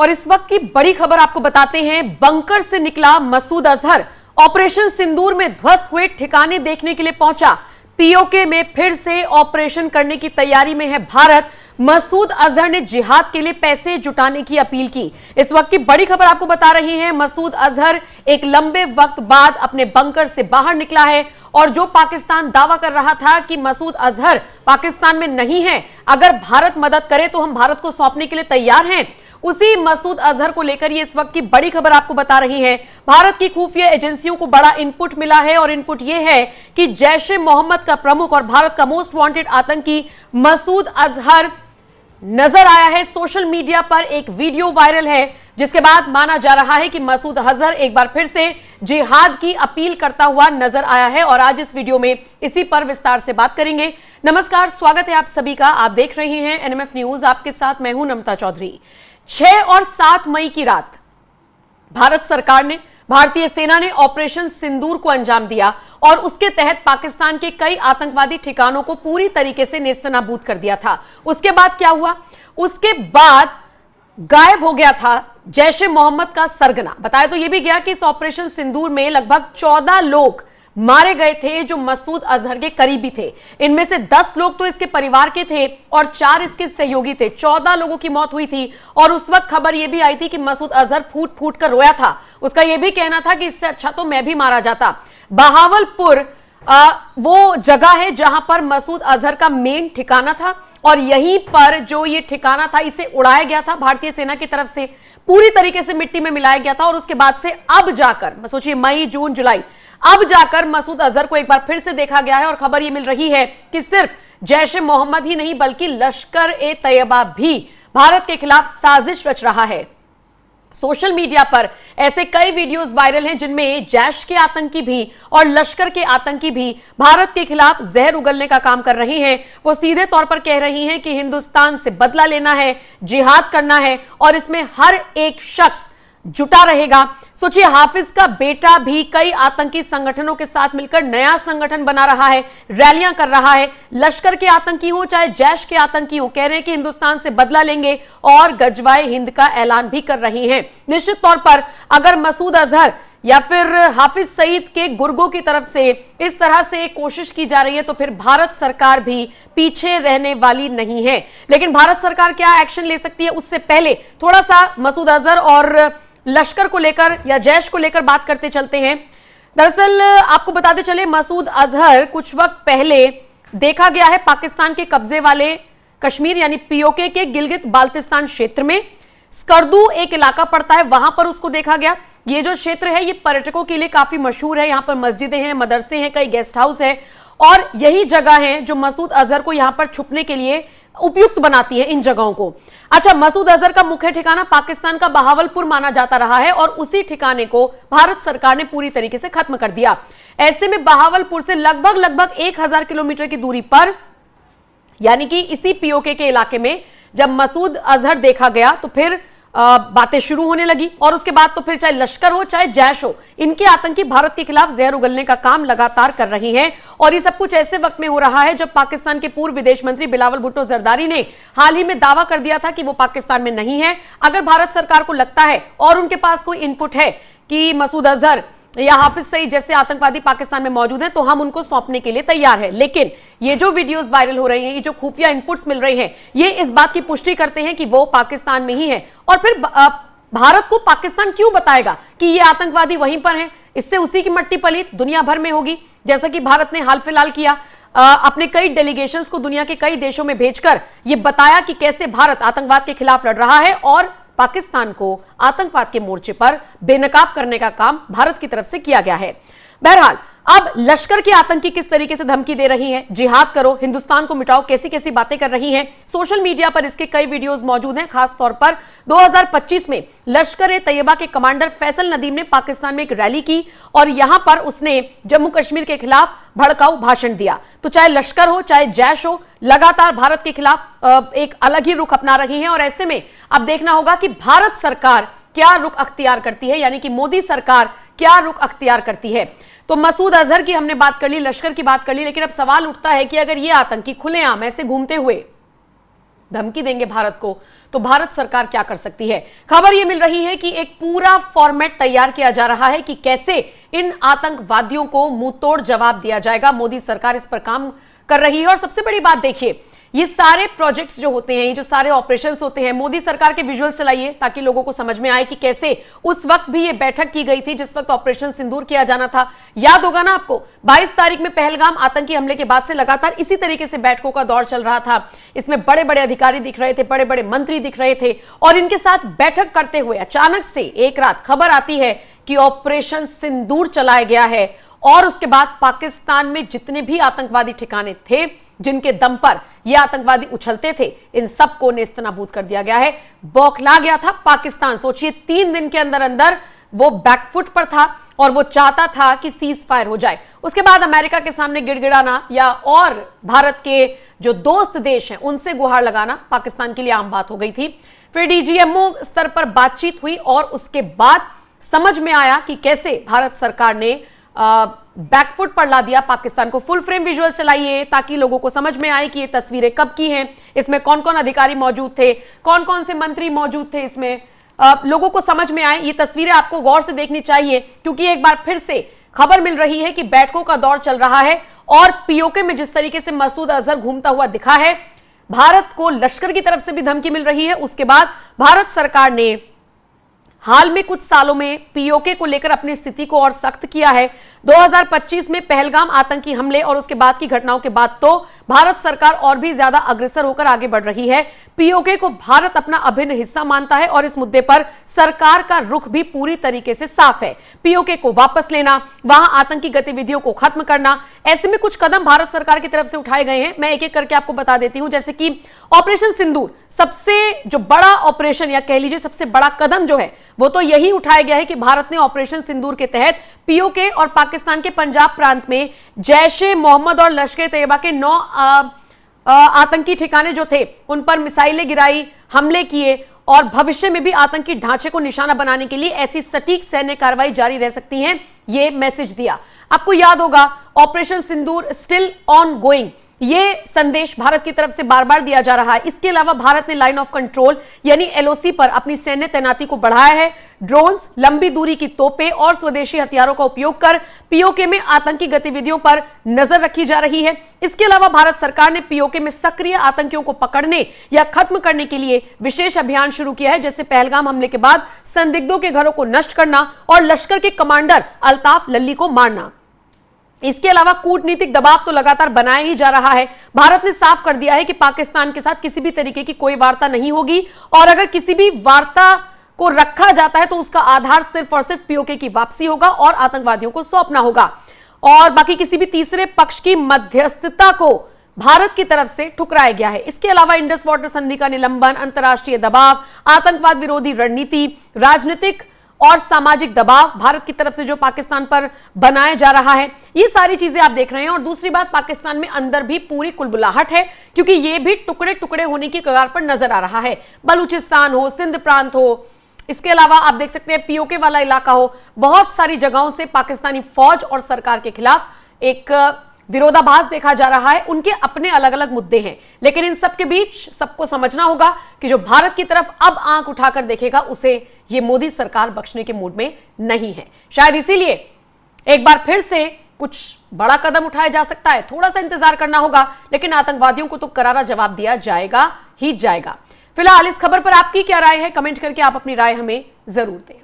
और इस वक्त की बड़ी खबर आपको बताते हैं। बंकर से निकला मसूद अजहर ऑपरेशन सिंदूर में ध्वस्त हुए ठिकाने देखने के लिए पहुंचा। पीओके में फिर से ऑपरेशन करने की तैयारी में है भारत। मसूद अजहर ने जिहाद के लिए पैसे जुटाने की अपील की। इस वक्त की बड़ी खबर आपको बता रही हैं। मसूद अजहर एक लंबे वक्त बाद अपने बंकर से बाहर निकला है और जो पाकिस्तान दावा कर रहा था कि मसूद अजहर पाकिस्तान में नहीं है, अगर भारत मदद करे तो हम भारत को सौंपने के लिए तैयार हैं, उसी मसूद अजहर को लेकर ये इस वक्त की बड़ी खबर आपको बता रही है। भारत की खुफिया एजेंसियों को बड़ा इनपुट मिला है और इनपुट यह है कि जैश ए मोहम्मद का प्रमुख और भारत का मोस्ट वांटेड आतंकी मसूद अजहर नजर आया है। सोशल मीडिया पर एक वीडियो वायरल है जिसके बाद माना जा रहा है कि मसूद अजहर एक बार फिर से जिहाद की अपील करता हुआ नजर आया है और आज इस वीडियो में इसी पर विस्तार से बात करेंगे। नमस्कार, स्वागत है आप सभी का। आप देख रहे हैं एनएमएफ न्यूज, आपके साथ मैं हूं नमता चौधरी। 6 और 7 मई की रात भारत सरकार ने, भारतीय सेना ने ऑपरेशन सिंदूर को अंजाम दिया और उसके तहत पाकिस्तान के कई आतंकवादी ठिकानों को पूरी तरीके से नेस्तनाबूद कर दिया था। उसके बाद क्या हुआ? उसके बाद गायब हो गया था जैश ए मोहम्मद का सरगना। बताया तो यह भी गया कि इस ऑपरेशन सिंदूर में लगभग 14 लोग मारे गए थे जो मसूद अजहर के करीबी थे। इनमें से 10 लोग तो इसके परिवार के थे और 4 इसके सहयोगी थे। 14 लोगों की मौत हुई थी और उस वक्त खबर यह भी आई थी कि मसूद अजहर फूट फूट कर रोया था। उसका यह भी कहना था कि इससे अच्छा तो मैं भी मारा जाता। बहावलपुर वो जगह है जहां पर मसूद अजहर का मेन ठिकाना था और यहीं पर जो ये ठिकाना था इसे उड़ाया गया था भारतीय सेना की तरफ से, पूरी तरीके से मिट्टी में मिलाया गया था। और उसके बाद से अब जाकर सोचिए मई, जून, जुलाई, अब जाकर मसूद अजहर को एक बार फिर से देखा गया है और खबर यह मिल रही है कि सिर्फ जैश ए मोहम्मद ही नहीं बल्कि लश्कर ए तैयबा भी भारत के खिलाफ साजिश रच रहा है। सोशल मीडिया पर ऐसे कई वीडियोस वायरल हैं जिनमें जैश के आतंकी भी और लश्कर के आतंकी भी भारत के खिलाफ जहर उगलने का काम कर रहे हैं। वो सीधे तौर पर कह रही हैं कि हिंदुस्तान से बदला लेना है, जिहाद करना है और इसमें हर एक शख्स जुटा रहेगा। सोचिए, हाफिज का बेटा भी कई आतंकी संगठनों के साथ मिलकर नया संगठन बना रहा है, रैलियां कर रहा है। लश्कर के आतंकी हो चाहे जैश के आतंकी हो, कह रहे हैं कि हिंदुस्तान से बदला लेंगे और गजवाए हिंद का ऐलान भी कर रही हैं। निश्चित तौर पर अगर मसूद अजहर या फिर हाफिज सईद के गुर्गों की तरफ से इस तरह से कोशिश की जा रही है तो फिर भारत सरकार भी पीछे रहने वाली नहीं है। लेकिन भारत सरकार क्या एक्शन ले सकती है, उससे पहले थोड़ा सा मसूद अजहर और लश्कर को लेकर या जैश को लेकर बात करते चलते हैं। दरअसल आपको बताते चले, मसूद अजहर कुछ वक्त पहले देखा गया है पाकिस्तान के कब्जे वाले कश्मीर यानी पीओके के गिलगित बाल्टिस्तान क्षेत्र में। स्कर्दू एक इलाका पड़ता है, वहां पर उसको देखा गया। ये जो क्षेत्र है ये पर्यटकों के लिए काफी मशहूर है। यहां पर मस्जिदें हैं, मदरसे हैं, कई गेस्ट हाउस है और यही जगह है जो मसूद अजहर को यहां पर छुपने के लिए उपयुक्त बनाती है इन जगहों को। अच्छा, मसूद अजहर का मुख्य ठिकाना पाकिस्तान का बहावलपुर माना जाता रहा है और उसी ठिकाने को भारत सरकार ने पूरी तरीके से खत्म कर दिया। ऐसे में बहावलपुर से लगभग 1000 किलोमीटर की दूरी पर यानी कि इसी पीओके के इलाके में जब मसूद अजहर देखा गया तो फिर बातें शुरू होने लगी और उसके बाद तो फिर चाहे लश्कर हो चाहे जैश हो, इनके आतंकी भारत के खिलाफ जहर उगलने का काम लगातार कर रही हैं। और ये सब कुछ ऐसे वक्त में हो रहा है जब पाकिस्तान के पूर्व विदेश मंत्री बिलावल भुट्टो जरदारी ने हाल ही में दावा कर दिया था कि वो पाकिस्तान में नहीं है। अगर भारत सरकार को लगता है और उनके पास कोई इनपुट है कि मसूद अजहर या हाफिज सईद जैसे आतंकवादी पाकिस्तान में मौजूद हैं तो हम उनको सौंपने के लिए तैयार हैं। लेकिन ये जो वीडियोस वायरल हो रही हैं, ये जो खुफिया इनपुट्स मिल रहे हैं, ये इस बात की पुष्टि करते हैं कि वो पाकिस्तान में ही है। और फिर भारत को पाकिस्तान क्यों बताएगा कि ये आतंकवादी वहीं पर हैं? इससे उसी की मट्टी पलीत दुनिया भर में होगी, जैसा कि भारत ने हाल फिलहाल किया। अपने कई डेलीगेशंस को दुनिया के कई देशों में भेजकर ये बताया कि कैसे भारत आतंकवाद के खिलाफ लड़ रहा है और पाकिस्तान को आतंकवाद के मोर्चे पर बेनकाब करने का काम भारत की तरफ से किया गया है। बहरहाल अब लश्कर के आतंकी किस तरीके से धमकी दे रही हैं, जिहाद करो, हिंदुस्तान को मिटाओ, कैसी कैसी बातें कर रही हैं। सोशल मीडिया पर इसके कई वीडियोस मौजूद हैं। खास तौर पर 2025 में लश्कर ए तैयबा के कमांडर फैसल नदीम ने पाकिस्तान में एक रैली की और यहां पर उसने जम्मू कश्मीर के खिलाफ भड़काऊ भाषण दिया। तो चाहे लश्कर हो चाहे जैश हो, लगातार भारत के खिलाफ एक अलग ही रुख अपना रही है। और ऐसे में अब देखना होगा कि भारत सरकार क्या रुख अख्तियार करती है, यानी कि मोदी सरकार क्या रुख अख्तियार करती है। तो मसूद अजहर की हमने बात कर ली, लश्कर की बात कर ली, लेकिन अब सवाल उठता है कि अगर ये आतंकी खुलेआम ऐसे घूमते हुए धमकी देंगे भारत को, तो भारत सरकार क्या कर सकती है। खबर यह मिल रही है कि एक पूरा फॉर्मेट तैयार किया जा रहा है कि कैसे इन आतंकवादियों को मुंहतोड़ जवाब दिया जाएगा। मोदी सरकार इस पर काम कर रही है। और सबसे बड़ी बात देखिए, ये सारे प्रोजेक्ट्स जो होते हैं, ये जो सारे ऑपरेशंस होते हैं, मोदी सरकार के विजुअल्स चलाइए ताकि लोगों को समझ में आए कि कैसे उस वक्त भी ये बैठक की गई थी जिस वक्त ऑपरेशन सिंदूर किया जाना था। याद होगा ना आपको, 22 तारीख में पहलगाम आतंकी हमले के बाद से लगातार इसी तरीके से बैठकों का दौर चल रहा था। इसमें बड़े बड़े अधिकारी दिख रहे थे, बड़े बड़े मंत्री दिख रहे थे, और इनके साथ बैठक करते हुए अचानक से एक रात खबर आती है कि ऑपरेशन सिंदूर चलाया गया है। और उसके बाद पाकिस्तान में जितने भी आतंकवादी ठिकाने थे, जिनके दम पर ये आतंकवादी उछलते थे, इन सबको नेस्तनाबूद कर दिया गया है। बौखला गया था पाकिस्तान। सोचिए, 3 दिन के अंदर अंदर वो बैकफुट पर था और वो चाहता था कि सीज फायर हो जाए। उसके बाद अमेरिका के सामने गिड़गिड़ाना या और भारत के जो दोस्त देश हैं उनसे गुहार लगाना पाकिस्तान के लिए आम बात हो गई थी। फिर डीजीएमओ स्तर पर बातचीत हुई और उसके बाद समझ में आया कि कैसे भारत सरकार ने बैकफुट पर ला दिया पाकिस्तान को। फुल फ्रेम विजुअल्स चलाइए ताकि लोगों को समझ में आए कि ये तस्वीरें कब की हैं, इसमें कौन कौन अधिकारी मौजूद थे, कौन कौन से मंत्री मौजूद थे, इसमें लोगों को समझ में आए। ये तस्वीरें आपको गौर से देखनी चाहिए क्योंकि एक बार फिर से खबर मिल रही है कि बैठकों का दौर चल रहा है और पीओके में जिस तरीके से मसूद अजहर घूमता हुआ दिखा है, भारत को लश्कर की तरफ से भी धमकी मिल रही है। उसके बाद भारत सरकार ने हाल में कुछ सालों में पीओके को लेकर अपनी स्थिति को और सख्त किया है। 2025 में पहलगाम आतंकी हमले और उसके बाद की घटनाओं के बाद तो भारत सरकार और भी ज्यादा अग्रसर होकर आगे बढ़ रही है। पीओके को भारत अपना अभिन्न हिस्सा मानता है और इस मुद्दे पर सरकार का रुख भी पूरी तरीके से साफ है। पीओके को वापस लेना, वहां आतंकी गतिविधियों को खत्म करना, ऐसे में कुछ कदम भारत सरकार की तरफ से उठाए गए हैं। मैं एक एक करके आपको बता देती हूं। जैसे कि ऑपरेशन सिंदूर, सबसे जो बड़ा ऑपरेशन या कह लीजिए सबसे बड़ा कदम जो है वो तो यही उठाया गया है कि भारत ने ऑपरेशन सिंदूर के तहत पीओके और पाकिस्तान के पंजाब प्रांत में जैश-ए मोहम्मद और लश्कर तैयबा के 9 आतंकी ठिकाने जो थे उन पर मिसाइलें गिराई, हमले किए और भविष्य में भी आतंकी ढांचे को निशाना बनाने के लिए ऐसी सटीक सैन्य कार्रवाई जारी रह सकती है, ये मैसेज दिया। आपको याद होगा, operation Sindoor still on going, ये संदेश भारत की तरफ से बार बार दिया जा रहा है। इसके अलावा भारत ने लाइन ऑफ कंट्रोल यानी एलओसी पर अपनी सैन्य तैनाती को बढ़ाया है। ड्रोन्स, लंबी दूरी की तोपें और स्वदेशी हथियारों का उपयोग कर पीओके में आतंकी गतिविधियों पर नजर रखी जा रही है। इसके अलावा भारत सरकार ने पीओके में सक्रिय आतंकियों को पकड़ने या खत्म करने के लिए विशेष अभियान शुरू किया है, जैसे पहलगाम हमले के बाद संदिग्धों के घरों को नष्ट करना और लश्कर के कमांडर अल्ताफ लल्ली को मारना। इसके अलावा कूटनीतिक दबाव तो लगातार बनाया ही जा रहा है। भारत ने साफ कर दिया है कि पाकिस्तान के साथ किसी भी तरीके की कोई वार्ता नहीं होगी और अगर किसी भी वार्ता को रखा जाता है तो उसका आधार सिर्फ और सिर्फ पीओके की वापसी होगा और आतंकवादियों को सौंपना होगा। और बाकी किसी भी तीसरे पक्ष की मध्यस्थता को भारत की तरफ से ठुकराया गया है। इसके अलावा इंडस वाटर संधि का निलंबन, अंतर्राष्ट्रीय दबाव, आतंकवाद विरोधी रणनीति, राजनीतिक और सामाजिक दबाव भारत की तरफ से जो पाकिस्तान पर बनाया जा रहा है, ये सारी चीजें आप देख रहे हैं। और दूसरी बात, पाकिस्तान में अंदर भी पूरी कुलबुलाहट है क्योंकि ये भी टुकड़े टुकड़े होने की कगार पर नजर आ रहा है। बलूचिस्तान हो, सिंध प्रांत हो, इसके अलावा आप देख सकते हैं पीओके वाला इलाका हो, बहुत सारी जगहों से पाकिस्तानी फौज और सरकार के खिलाफ एक विरोधाभास देखा जा रहा है। उनके अपने अलग अलग मुद्दे हैं, लेकिन इन सब के बीच सबको समझना होगा कि जो भारत की तरफ अब आंख उठाकर देखेगा उसे ये मोदी सरकार बख्शने के मूड में नहीं है। शायद इसीलिए एक बार फिर से कुछ बड़ा कदम उठाया जा सकता है। थोड़ा सा इंतजार करना होगा, लेकिन आतंकवादियों को तो करारा जवाब दिया जाएगा ही जाएगा। फिलहाल इस खबर पर आपकी क्या राय है, कमेंट करके आप अपनी राय हमें जरूर दें।